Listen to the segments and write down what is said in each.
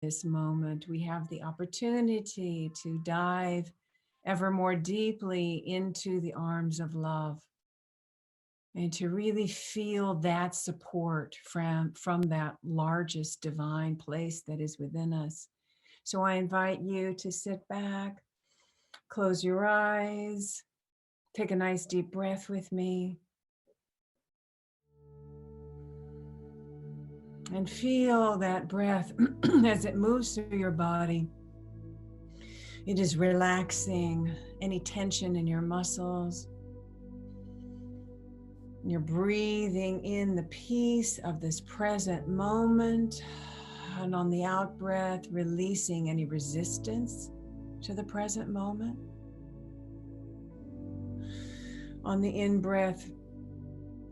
this moment, we have the opportunity to dive ever more deeply into the arms of love and to really feel that support from that largest divine place that is within us. So I invite you to sit back, close your eyes, take a nice deep breath with me, and feel that breath as it moves through your body. It is relaxing any tension in your muscles. You're breathing in the peace of this present moment. And on the out breath, releasing any resistance to the present moment. On the in breath,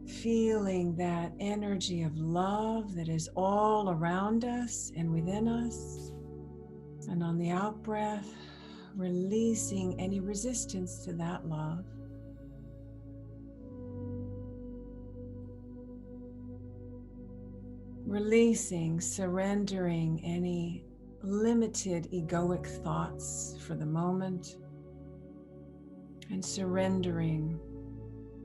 feeling that energy of love that is all around us and within us. And on the out breath, releasing any resistance to that love. Releasing, surrendering any limited egoic thoughts for the moment, and surrendering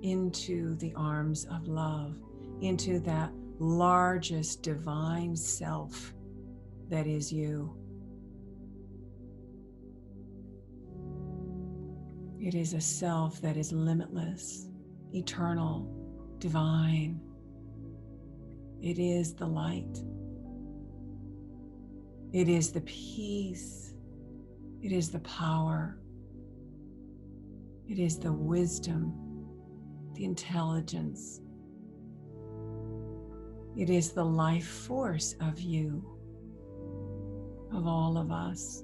into the arms of love, into that largest divine self that is you. It is a self that is limitless, eternal, divine. It is the light. It is the peace. It is the power. It is the wisdom, the intelligence. It is the life force of you, of all of us.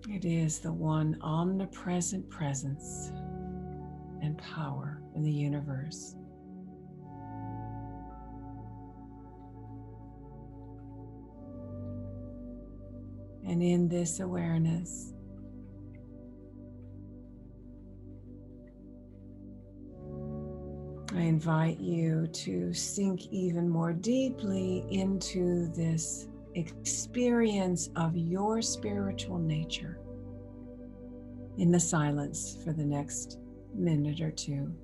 It is the one omnipresent presence and power in the universe. And in this awareness, I invite you to sink even more deeply into this experience of your spiritual nature in the silence for the next minute or two.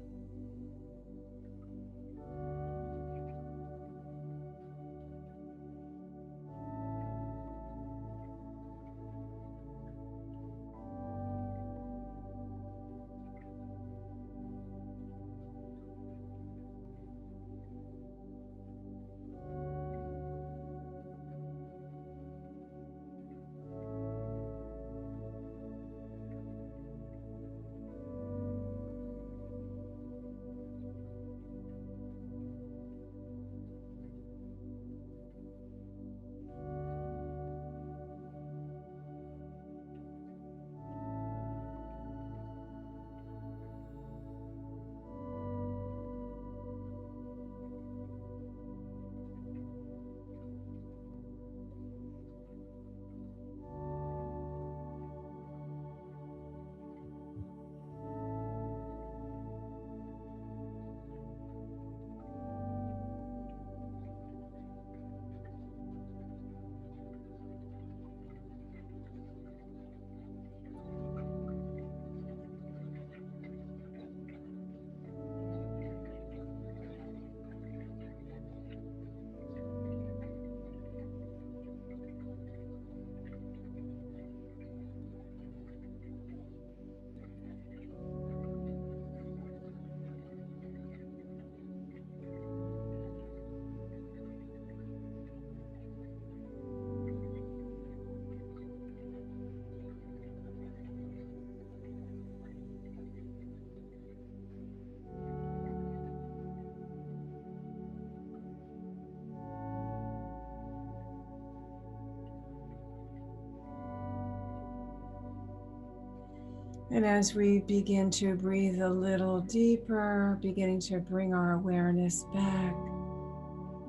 And as we begin to breathe a little deeper, beginning to bring our awareness back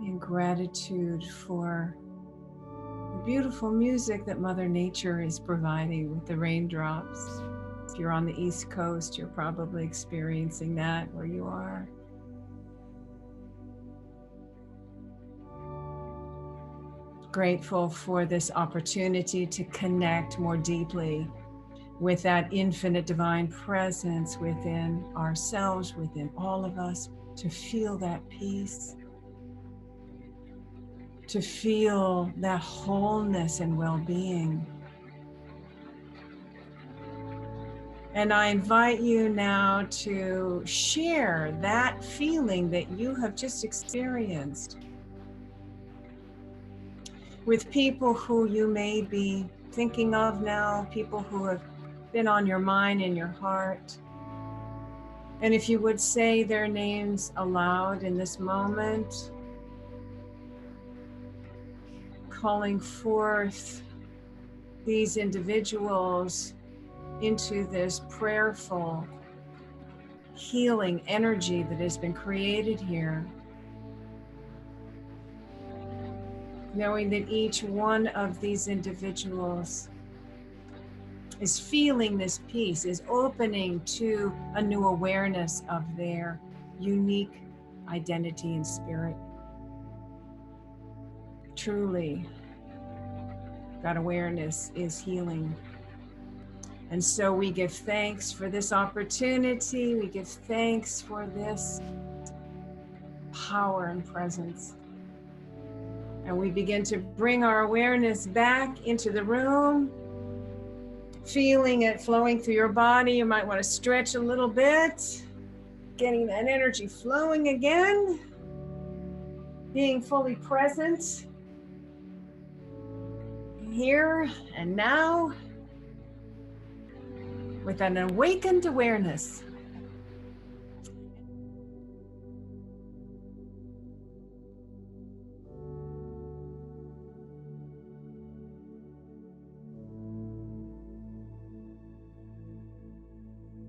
in gratitude for the beautiful music that Mother Nature is providing with the raindrops. If you're on the East Coast, you're probably experiencing that where you are. Grateful for this opportunity to connect more deeply with that infinite divine presence within ourselves, within all of us, to feel that peace, to feel that wholeness and well-being. And I invite you now to share that feeling that you have just experienced with people who you may be thinking of now, people who have been on your mind and your heart. And if you would say their names aloud in this moment, calling forth these individuals into this prayerful, healing energy that has been created here. Knowing that each one of these individuals is feeling this peace, is opening to a new awareness of their unique identity and spirit. Truly, that awareness is healing. And so we give thanks for this opportunity. We give thanks for this power and presence. And we begin to bring our awareness back into the room, feeling it flowing through your body. You might want to stretch a little bit, getting that energy flowing again, being fully present here and now with an awakened awareness.